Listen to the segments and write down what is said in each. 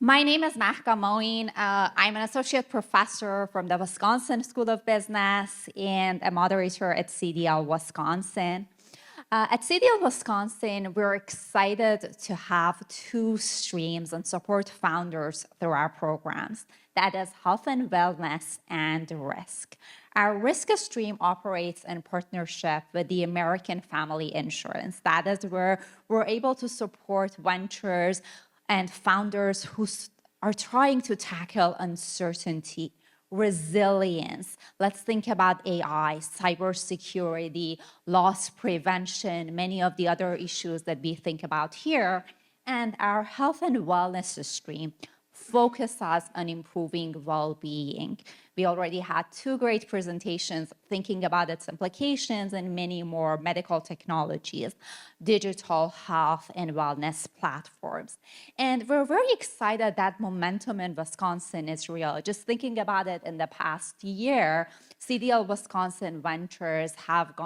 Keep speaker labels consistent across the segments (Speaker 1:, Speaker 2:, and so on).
Speaker 1: My name is Mahka Moin. I'm an associate professor from the Wisconsin School of Business and a moderator at CDL Wisconsin. At CDL Wisconsin, we're excited to have two streams and support founders through our programs. That is health and wellness and risk. Our risk stream operates in partnership with the American Family Insurance. That is where we're able to support ventures and founders who are trying to tackle uncertainty, resilience. Let's think about AI, cybersecurity, loss prevention, many of the other issues that we think about here. And our health and wellness stream focuses on improving well-being. We already had two great presentations thinking about its implications and many more medical technologies, digital health and wellness platforms. And we're very excited that momentum in Wisconsin is real. Just thinking about it in the past year, CDL Wisconsin Ventures have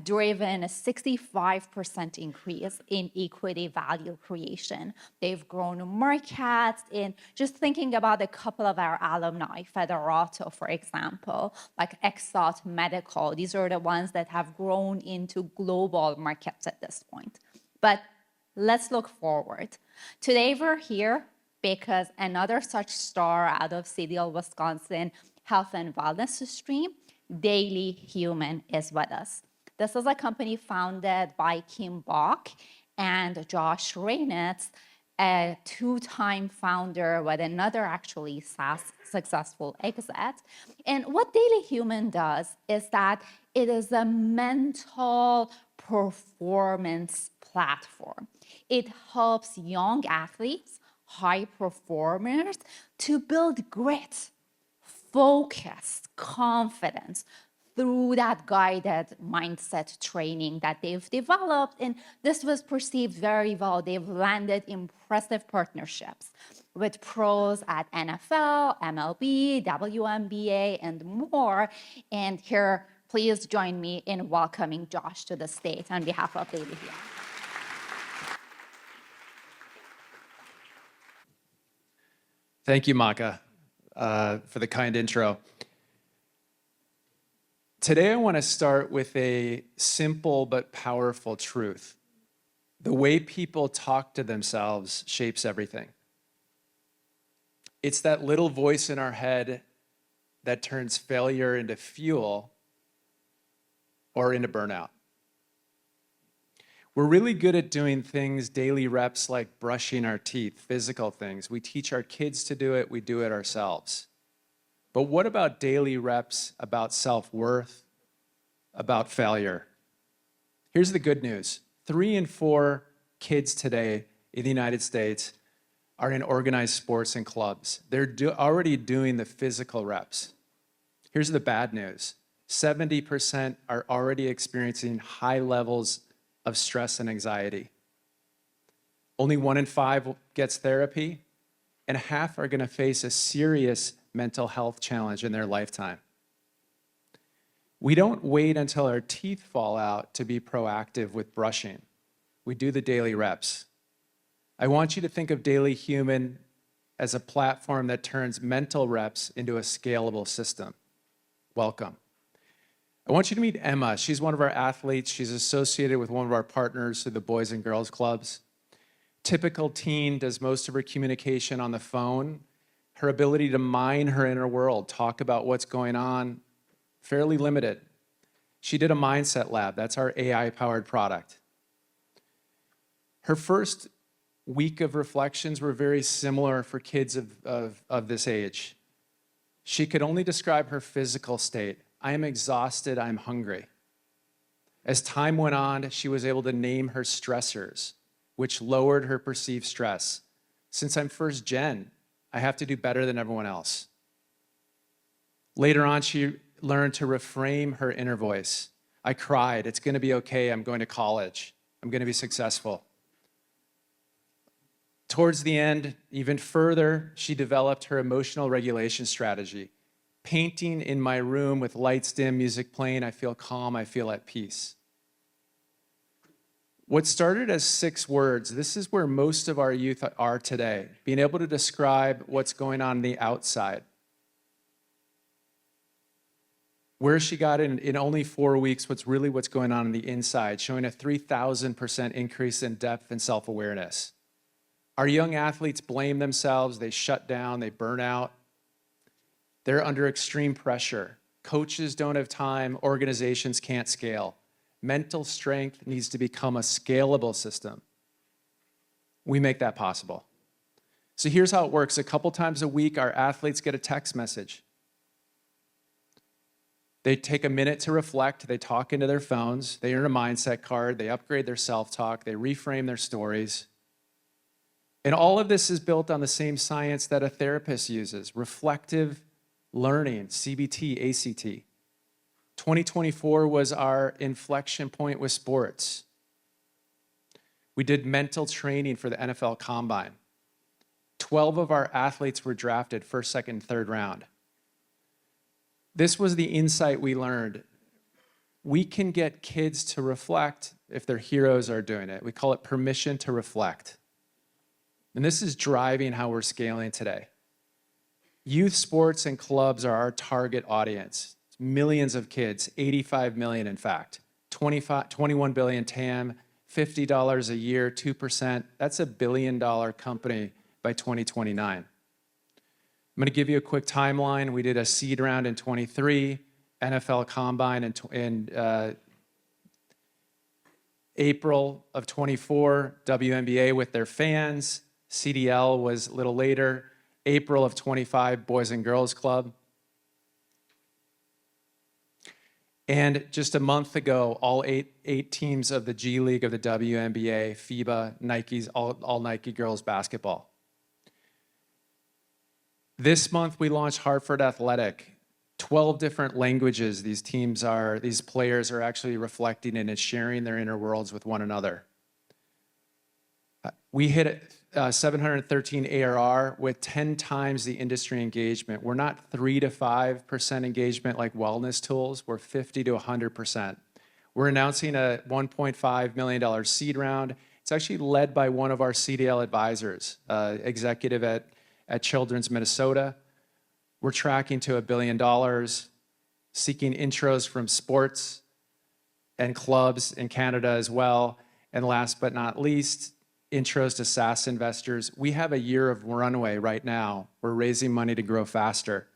Speaker 1: driven a 65% increase in equity value creation. They've grown markets in just thinking about a couple of our alumni, Federato, for example, like Exot Medical. These are the ones that have grown into global markets at this point. But let's look forward. Today we're here because another such star out of CDL Wisconsin health and wellness stream, Daily Human, is with us. This is a company founded by Kim Bach and Josh Rainitz, a two-time founder with another actually successful exit. And what Daily Human does is that it is a mental performance platform. It helps young athletes, high performers, to build grit, focus, confidence through that guided mindset training that they've developed. And this was perceived very well. They've landed impressive partnerships with pros at NFL, MLB, WNBA, and more. And here, please join me in welcoming Josh to the stage on behalf of Daily Human.
Speaker 2: Thank you, Maka, for the kind intro. Today, I want to start with a simple but powerful truth. The way people talk to themselves shapes everything. It's that little voice in our head that turns failure into fuel or into burnout. We're really good at doing things, daily reps like brushing our teeth, physical things. We teach our kids to do it, we do it ourselves. But what about daily reps about self-worth, about failure? Here's the good news. 3 in 4 kids today in the United States are in organized sports and clubs. They're already doing the physical reps. Here's the bad news. 70% are already experiencing high levels of stress and anxiety. Only 1 in 5 gets therapy, and half are going to face a serious mental health challenge in their lifetime. We don't wait until our teeth fall out to be proactive with brushing. We do the daily reps. I want you to think of Daily Human as a platform that turns mental reps into a scalable system. Welcome. I want you to meet Emma. She's one of our athletes. She's associated with one of our partners through the Boys and Girls Clubs. Typical teen, does most of her communication on the phone. Her ability to mine her inner world, talk about what's going on, fairly limited. She did a mindset lab. That's our AI-powered product. Her first week of reflections were very similar for kids of this age. She could only describe her physical state. I am exhausted, I'm hungry. As time went on, she was able to name her stressors, which lowered her perceived stress. Since I'm first gen, I have to do better than everyone else. Later on, she learned to reframe her inner voice. I cried, it's gonna be okay, I'm going to college, I'm gonna be successful. Towards the end, even further, she developed her emotional regulation strategy. Painting in my room with lights dim, music playing, I feel calm, I feel at peace. What started as 6 words, this is where most of our youth are today, being able to describe what's going on the outside. Where she got in only 4 weeks, what's going on the inside, showing a 3,000% increase in depth and self-awareness. Our young athletes blame themselves, they shut down, they burn out. They're under extreme pressure. Coaches don't have time, organizations can't scale. Mental strength needs to become a scalable system. We make that possible. So here's how it works. A couple times a week, our athletes get a text message. They take a minute to reflect, they talk into their phones, they earn a mindset card, they upgrade their self-talk, they reframe their stories. And all of this is built on the same science that a therapist uses, reflective learning, CBT, ACT. 2024 was our inflection point with sports. We did mental training for the NFL Combine. 12 of our athletes were drafted first, second, third round. This was the insight we learned. We can get kids to reflect if their heroes are doing it. We call it permission to reflect. And this is driving how we're scaling today. Youth sports and clubs are our target audience. It's millions of kids, 85 million in fact. 21 billion TAM, $50 a year, 2%. That's $1 billion company by 2029. I'm going to give you a quick timeline. We did a seed round in 23, NFL Combine in April of 24, WNBA with their fans. CDL was a little later. April of 25, Boys and Girls Club. And just a month ago, all eight teams of the G League of the WNBA, FIBA, Nike's, all Nike girls basketball. This month, we launched Hartford Athletic. 12 different languages these players are actually reflecting in and sharing their inner worlds with one another. We hit 713 ARR with 10 times the industry engagement. We're not 3 to 5% engagement like wellness tools. We're 50 to 100%. We're announcing a $1.5 million seed round. It's actually led by one of our CDL advisors, executive at Children's Minnesota. We're tracking to $1 billion, seeking intros from sports and clubs in Canada as well. And last but not least, intros to SaaS investors. We have a year of runway right now. We're raising money to grow faster.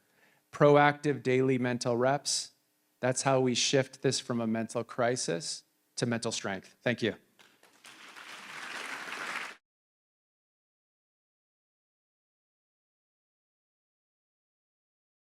Speaker 2: Proactive daily mental reps. That's how we shift this from a mental crisis to mental strength. Thank you.